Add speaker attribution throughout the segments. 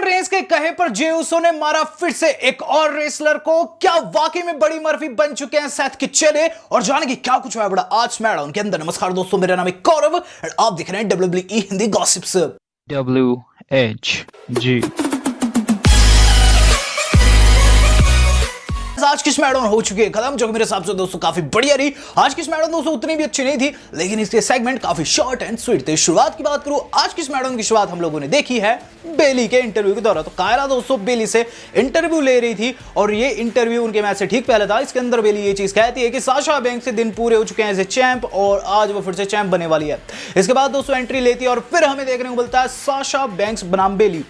Speaker 1: Reigns के कहे पर जे उसो ने मारा फिर से एक और रेसलर को। क्या वाकई में बड़ी मर्फी बन चुके हैं सेथ के चेले? और जाने की क्या कुछ हुआ बड़ा आज स्मैकडाउन के अंदर। नमस्कार दोस्तों, मेरा नाम है गौरव और आप देख रहे हैं WWE हिंदी गॉसिप्स।
Speaker 2: WHG।
Speaker 1: आज की स्मैकडाउन हो चुकी है खत्म, जो मेरे हिसाब से दोस्तों काफी बढ़िया रही। आज की स्मैकडाउन दोस्तों उतनी भी अच्छी नहीं थी, लेकिन इसके सेगमेंट काफी शॉर्ट एंड स्वीट थे। शुरुआत की बात करूं, आज की स्मैकडाउन की शुरुआत हम लोगों ने देखी है बेली के इंटरव्यू के दौरान। तो कायरा दोस्तों बेली से इंटरव्यू ले रही थी और ये इंटरव्यू उनके मैच से ठीक पहले था। इसके अंदर बेली ये चीज कहती है कि साशा बैंक्स से दिन पूरे हो चुके हैं एज ए चैंप और आज वो फिर से चैंप बनने वाली है। इसके बाद दोस्तों एंट्री लेती है और फिर हमें देखने को मिलता है साशा बैंक्स बनाम बेली।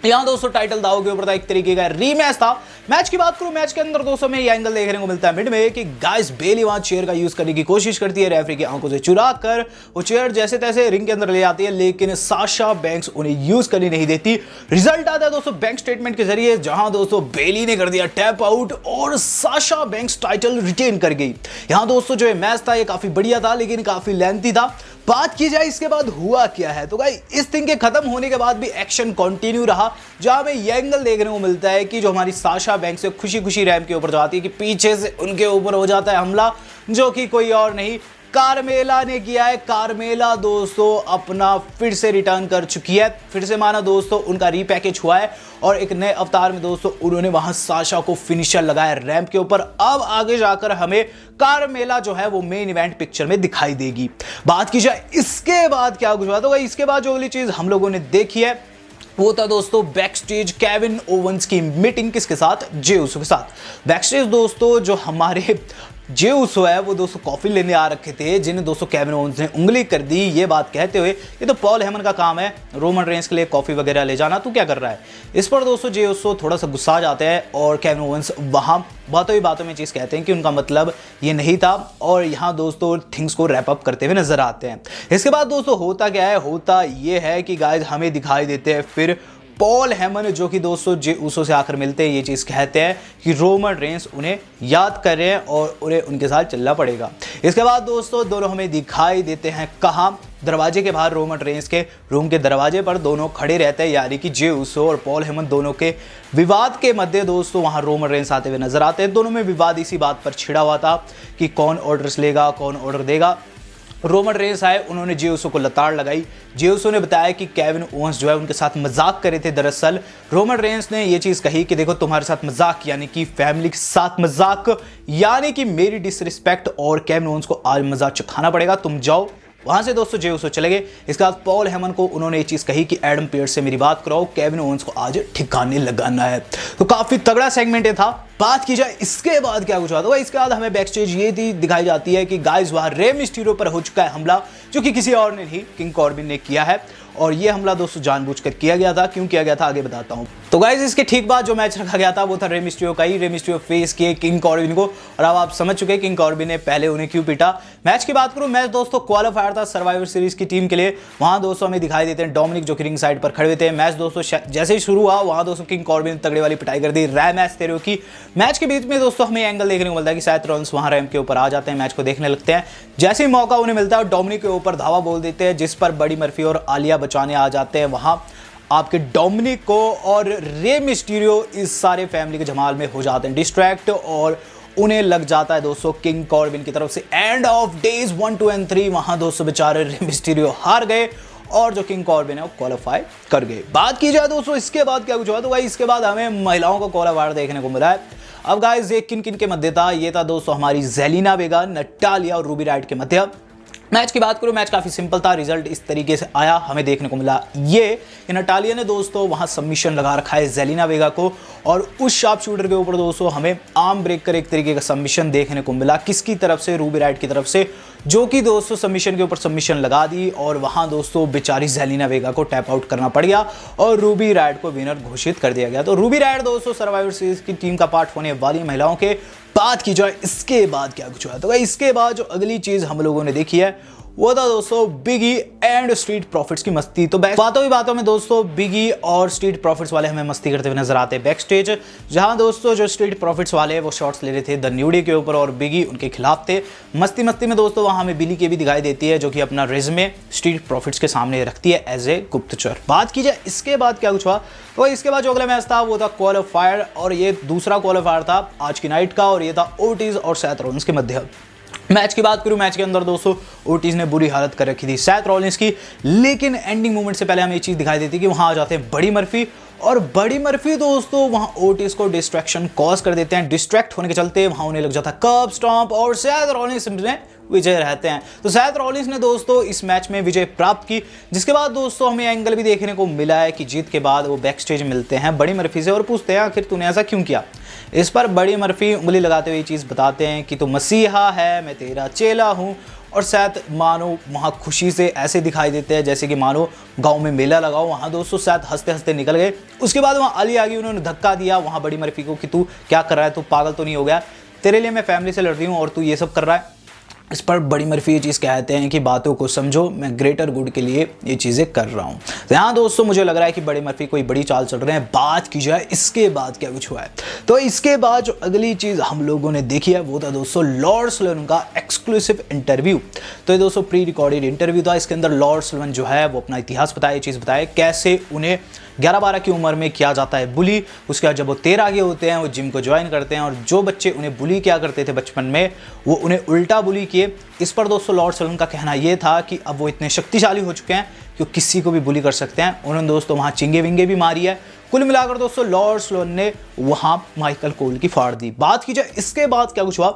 Speaker 1: यहां दोस्तों टाइटल दाव के ऊपर था, एक तरीके का रीमैच था। मैच की बात करूं, मैच के अंदर दोस्तों में ये एंगल देखने को मिलता है मिड में कि गाइस बेली वहां चेयर का यूज करने की कोशिश करती है, रेफरी की आंखों से चुरा कर वो चेयर जैसे तैसे रिंग के अंदर ले आती है, लेकिन साशा बैंक्स उन्हें यूज करने नहीं देती। रिजल्ट आता है दोस्तों बैंक स्टेटमेंट के जरिए, जहां दोस्तों बेली ने कर दिया टैप आउट और साशा बैंक्स टाइटल रिटेन कर गई। यहां दोस्तों जो मैच था ये काफी बढ़िया था, लेकिन काफी लेंथी था। बात की जाए इसके बाद हुआ क्या है, तो गाइस इस थिंग के खत्म होने के बाद भी एक्शन कंटिन्यू रहा, जहां में ये एंगल देखने को मिलता है कि जो हमारी साशा बैंक्स से खुशी खुशी रैंप के ऊपर जाती है कि पीछे से उनके ऊपर हो जाता है हमला, जो कि कोई और नहीं कार्मेला ने किया है। कार्मेला दोस्तों अपना फिर से रिटर्न कर चुकी है, फिर से माना दोस्तों उनका रीपैकेज हुआ है और एक नए अवतार में दोस्तों उन्होंने वहां साशा को फिनिशर लगाया रैंप के ऊपर। अब आगे जाकर हमें कार्मेला जो है वो मेन इवेंट पिक्चर में दिखाई देगी। बात की जाए इसके बाद क्या कुछ हुआ, तो इसके बाद जो अगली चीज हम लोगों ने देखी है वो था दोस्तों बैक स्टेज केविन ओवेंस की मीटिंग किसके साथ, जे उसो के साथ। बैक स्टेज दोस्तों जो हमारे जे उसो है वो दोस्तों कॉफी लेने आ रखे थे, जिन्हें दोस्तों केविन ओवेंस ने उंगली कर दी, ये बात कहते हुए ये तो पॉल हेमन का काम है रोमन रेंस के लिए कॉफी वगैरह ले जाना, तू क्या कर रहा है। इस पर दोस्तों जे उसो थोड़ा सा गुस्सा आ जाते हैं और केविन ओवेंस वहां बातों ही बातों में चीज कहते हैं कि उनका मतलब ये नहीं था और यहाँ दोस्तों थिंग्स को रैप अप करते हुए नजर आते हैं। इसके बाद दोस्तों होता क्या है, होता ये है कि गाइस हमें दिखाई देते हैं फिर पॉल हेमन, जो कि दोस्तों जे उसो से आकर मिलते हैं, ये चीज कहते हैं कि रोमन रेंस उन्हें याद कर रहे हैं और उन्हें उनके साथ चलना पड़ेगा। इसके बाद दोस्तों दोनों हमें दिखाई देते हैं कहां, दरवाजे के बाहर रोमन रेंस के रूम के दरवाजे पर दोनों खड़े रहते हैं, यानी कि जे उसो और पॉल हेमन दोनों के विवाद के मध्य दोस्तों वहां रोमन रेंस आते हुए नजर आते हैं। दोनों में विवाद इसी बात पर छिड़ा हुआ था कि कौन ऑर्डर्स लेगा, कौन ऑर्डर देगा। रोमन रेंस आए, उन्होंने जे उसो को लताड़ लगाई। जे उसो ने बताया कि केविन ओवेंस जो है उनके साथ मजाक करे थे। दरअसल रोमन रेंस ने ये चीज कही कि देखो तुम्हारे साथ मजाक यानी कि फैमिली के साथ मजाक, यानी कि मेरी डिसरिस्पेक्ट, और केविन ओवेंस को आज मजाक चखाना पड़ेगा, तुम जाओ। वहां से दोस्तों जे उसो चले गए। इसके बाद पॉल हेमन को उन्होंने ये चीज कही कि एडम पियर्स से मेरी बात कराओ, केविन ओवेंस को आज ठिकाने लगाना है। तो काफी तगड़ा सेगमेंट ये था। बात की जाए इसके बाद क्या कुछ हुआ, तो इसके बाद हमें बैक स्टेज ये दिखाई जाती है कि गाइस वहां रे मिस्टीरियो पर हो चुका है हमला, जो कि किसी और ने नहीं किंग कॉर्बिन ने किया है। और ये हमला दोस्तों जानबूझकर किया गया था। क्यों किया गया था आगे बताता हूं। तो गाइस इसके ठीक बाद जो मैच रखा गया था वो था रे मिस्टीरियो का ही। रे मिस्टीरियो फेस किए किंग कॉर्बिन को और अब आप समझ चुके हैं किंग कॉर्बिन ने पहले उन्हें क्यों पीटा। मैच की बात करूं, मैच दोस्तों क्वालिफायर था सर्वाइवर सीरीज की टीम के लिए। वहां दोस्तों हमें दिखाई देते हैं डोमिनिक जो कि रिंग साइड पर खड़े थे। मैच दोस्तों जैसे ही शुरू हुआ वहां दोस्तों किंग कॉर्बिन तगड़े वाली पिटाई कर दी रै मैच तेरे की। मैच के बीच में दोस्तों हमें एंगल देखने को मिलता है कि शायद रॉन्स वहां रैंप के ऊपर आ जाते हैं, मैच को देखने लगते हैं। जैसे ही मौका उन्हें मिलता है डोमिनिक के ऊपर धावा बोल देते हैं, जिस पर बड़ी मर्फी और आलिया बचाने आ जाते हैं। वहां आपके डोमिनिक को और रे मिस्टीरियो इस सारे फैमिली के जमाल में हो जाते हैं डिस्ट्रैक्ट और उन्हें लग जाता है दोस्तों किंग कॉर्बिन की तरफ से एंड ऑफ डेज 1, 2 और 3। वहां दोस्तों बेचारे रे मिस्टीरियो हार गए और जो किंग कॉर्बिन है वो क्वालिफाई कर गए। बात की जाए दोस्तों इसके बाद क्या कुछ हुआ, तो भाई इसके बाद हमें महिलाओं का क्वालिफायर देखने को मिला है। अब गाइस ये किन किन के मध्य था, ये था दोस्तों हमारी जेलिना वेगा, नटालिया और रूबी राइट के मध्य। मैच की बात करूं, मैच काफी सिंपल था। रिजल्ट इस तरीके से आया, हमें देखने को मिला ये कि नटालिया ने दोस्तों वहां सबमिशन लगा रखा है जेलिना वेगा को और उस शार्प शूटर के ऊपर दोस्तों हमें आर्म ब्रेक कर एक तरीके का सबमिशन देखने को मिला। किसकी तरफ से, रूबी राइट की तरफ से, जो कि दोस्तों सबमिशन के ऊपर सबमिशन लगा दी और वहां दोस्तों बेचारी जेलिना वेगा को टैप आउट करना पड़ गया और रूबी राइट को विनर घोषित कर दिया गया। तो रूबी राइट दोस्तों सर्वाइवर सीरीज की टीम का पार्ट होने वाली महिलाओं के। बात की जाए इसके बाद क्या कुछ हुआ, तो इसके बाद जो अगली चीज हम लोगों ने देखी है वो था दोस्तों बिगी एंड स्ट्रीट प्रॉफिट्स की मस्ती। तो बातों ही बातों में दोस्तों बिगी और स्ट्रीट प्रॉफिट्स वाले हमें मस्ती करते हुए नजर आते हैं बैक स्टेज, जहां दोस्तों जो स्ट्रीट प्रॉफिट्स वाले वो शॉट्स ले रहे थे द न्यूडी के ऊपर और बिगी उनके खिलाफ थे। मस्ती मस्ती में दोस्तों वहां हमें बिली के भी दिखाई देती है, जो कि अपना रिज्यूमे स्ट्रीट प्रॉफिट्स के सामने रखती है एज ए गुप्तचर। बात की जाए इसके बाद क्या कुछ हुआ, तो इसके बाद जो अगला मैच था वो था क्वालिफायर, और ये दूसरा क्वालिफायर था आज की नाइट का, और ये था ओटीज और सेथ रॉलिंस के मध्य। मैच की बात करूं, मैच के अंदर दोस्तों ओटीज ने बुरी हालत कर रखी थी सेथ रॉलिंस की, लेकिन एंडिंग मोमेंट से पहले हमें ये चीज दिखाई देती कि वहां आ जाते हैं बड़ी मर्फी, और बड़ी मर्फी दोस्तों वहां ओटीज को डिस्ट्रैक्शन कॉज कर देते हैं। डिस्ट्रैक्ट होने के चलते वहां उन्हें लग जाता है कर्ब स्टॉम्प, और सेथ रॉलिंस में विजय रहते हैं। तो सेथ रॉलिंस ने दोस्तों इस मैच में विजय प्राप्त की, जिसके बाद दोस्तों हमें एंगल भी देखने को मिला है कि जीत के बाद वो बैक स्टेज मिलते हैं बड़ी मर्फी से और पूछते हैं आखिर तूने ऐसा क्यों किया। इस पर बड़ी मर्फी उंगली लगाते हुए चीज़ बताते हैं कि तू मसीहा है, मैं तेरा चेला हूँ। और सेथ मानो वहाँ खुशी से ऐसे दिखाई देते हैं जैसे कि मानो गांव में मेला लगाओ। वहाँ दोस्तों सेथ हंसते हंसते निकल गए। उसके बाद वहाँ अली आ गई, उन्होंने धक्का दिया वहाँ बड़ी मर्फी को कि तू क्या कर रहा है, तू पागल तो नहीं हो गया, तेरे लिए मैं फैमिली से लड़ रही हूँ और तू ये सब कर रहा है। इस पर बड़ी मर्फी ये चीज़ कहते हैं कि बातों को समझो, मैं ग्रेटर गुड के लिए ये चीज़ें कर रहा हूँ। तो यहाँ दोस्तों मुझे लग रहा है कि बड़ी मर्फी कोई बड़ी चाल चल रहे हैं। बात की जाए इसके बाद क्या कुछ हुआ है, तो इसके बाद जो अगली चीज़ हम लोगों ने देखी है वो था दोस्तों लॉर्ड सुलेवन का एक्सक्लूसिव इंटरव्यू। तो ये दोस्तों प्री रिकॉर्डेड इंटरव्यू था। इसके अंदर लॉर्ड सुलेवन जो है वो अपना इतिहास बताया, ये चीज़ बताया कैसे उन्हें 11-12 की उम्र में किया जाता है बुली। उसके बाद जब वो 13 के होते हैं वो जिम को ज्वाइन करते हैं, और जो बच्चे उन्हें बुली किया करते थे बचपन में वो उन्हें उल्टा बुली किए। इस पर दोस्तों लॉर्ड सुलेवन का कहना ये था कि अब वो इतने शक्तिशाली हो चुके हैं कि वो किसी को भी बुली कर सकते हैं। उन्होंने दोस्तों वहाँ चिंगे विंगे भी मारी है। कुल मिलाकर दोस्तों लॉर्ड सुलेवन ने वहाँ माइकल कोल की फाड़ दी। बात की जाए इसके बाद क्या कुछ हुआ,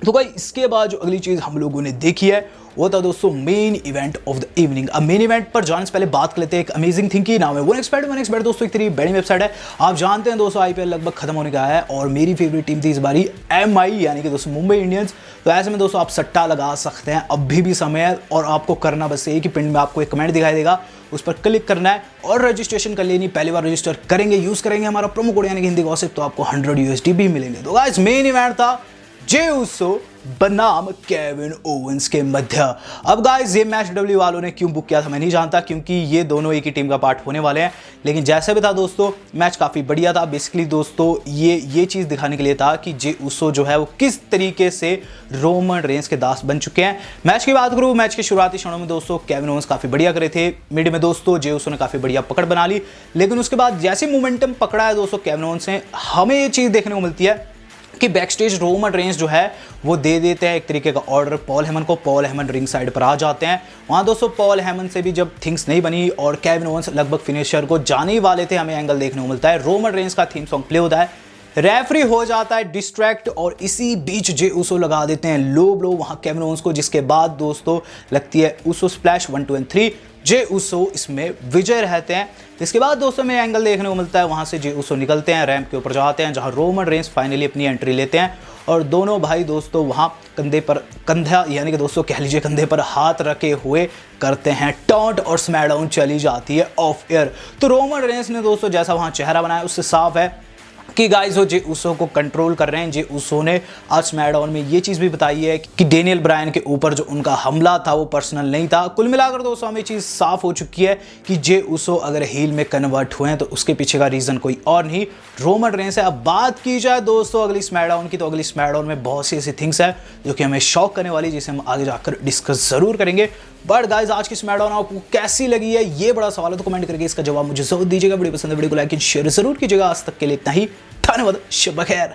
Speaker 1: तो भाई इसके बाद जो अगली चीज़ हम लोगों ने देखी है वो था दोस्तों main event of the evening. अब मेन इवेंट पर जाने से पहले बात कर लेते हैं एक अमेजिंग थिंग की नाम है 1xBet दोस्तों एक तरीके बड़ी वेबसाइट है। आप जानते हैं दोस्तों आईपीएल लगभग खत्म होने का है और मेरी फेवरेट टीम थी इस बारी MI यानी कि दोस्तों मुंबई इंडियंस। तो ऐसे में दोस्तों आप सट्टा लगा सकते हैं, अभी भी समय है, और आपको करना बस ये कि पिन में आपको एक कमेंट दिखाई देगा, उस पर क्लिक करना है और रजिस्ट्रेशन कर लेनी। पहली बार रजिस्टर करेंगे, यूज करेंगे हमारा प्रोमो कोड यानी कि हिंदी गॉसिप, तो आपको 100 USD भी मिलेंगे। तो गाइस मेन इवेंट था जे उसो बनाम केविन ओवेंस के मध्य। अब गाइस ये मैच WWE वालों ने क्यों बुक किया था मैं नहीं जानता, क्योंकि ये दोनों एक ही टीम का पार्ट होने वाले हैं। लेकिन जैसे भी था दोस्तों मैच काफ़ी बढ़िया था। बेसिकली दोस्तों ये चीज़ दिखाने के लिए था कि जे उसो जो है वो किस तरीके से रोमन रेंस के दास बन चुके हैं। मैच की बात करूँ, मैच के शुरुआती क्षणों में दोस्तों केविन ओवेंस काफ़ी बढ़िया करे थे। मिड में दोस्तों जे उसो ने काफ़ी बढ़िया पकड़ बना ली, लेकिन उसके बाद जैसे मोमेंटम पकड़ा है दोस्तों केविन ओवेंस ने, हमें ये चीज़ देखने को मिलती है कि बैक स्टेज रोमन रेंस जो है वो दे देते हैं एक तरीके का ऑर्डर पॉल हेमन को। पॉल हेमन रिंग साइड पर आ जाते हैं। वहाँ दोस्तों पॉल हेमन से भी जब थिंग्स नहीं बनी और केविन ओवेंस लगभग फिनिशर को जाने ही वाले थे, हमें एंगल देखने को मिलता है रोमन रेंस का थीम सॉन्ग प्ले होता है, रेफरी हो जाता है डिस्ट्रैक्ट, और इसी बीच जे उसो लगा देते हैं लो ब्लो वहाँ केविन ओवेंस को, जिसके बाद दोस्तों लगती है उसो स्प्लैश 1 2 and 3। जे उसो इसमें विजय रहते हैं। इसके बाद दोस्तों में एंगल देखने को मिलता है, वहाँ से जे उसो निकलते हैं, रैंप के ऊपर जाते हैं जहाँ रोमन रेंस फाइनली अपनी एंट्री लेते हैं, और दोनों भाई दोस्तों वहाँ कंधे पर कंधा यानी कि दोस्तों कह लीजिए कंधे पर हाथ रखे हुए करते हैं टॉन्ट, और स्मैकडाउन चली जाती है ऑफ एयर। तो रोमन रेंस ने दोस्तों जैसा वहाँ चेहरा बनाया उससे साफ है कि गाइस वो जे उसो को कंट्रोल कर रहे हैं। जे उसो ने आज स्मैकडाउन में ये चीज़ भी बताई है कि डेनियल ब्रायन के ऊपर जो उनका हमला था वो पर्सनल नहीं था। कुल मिलाकर दोस्तों हमें चीज़ साफ हो चुकी है कि जे उसो अगर हील में कन्वर्ट हुए हैं तो उसके पीछे का रीज़न कोई और नहीं रोमन रेंस है। अब बात की जाए दोस्तों अगली स्मैकडाउन की, तो अगली स्मैकडाउन में बहुत सी ऐसी थिंग्स है जो कि हमें शॉक करने वाली, जिसे हम आगे जाकर डिस्कस जरूर करेंगे। बट गाइस आज की स्मैकडाउन आपको कैसी लगी है ये बड़ा सवाल है, तो कमेंट करके इसका जवाब मुझे जरूर दीजिएगा। वीडियो पसंद है वीडियो को लाइक एंड शेयर जरूर कीजिएगा। आज तक के लिए इतना ही, धन्यवाद, शब बखैर।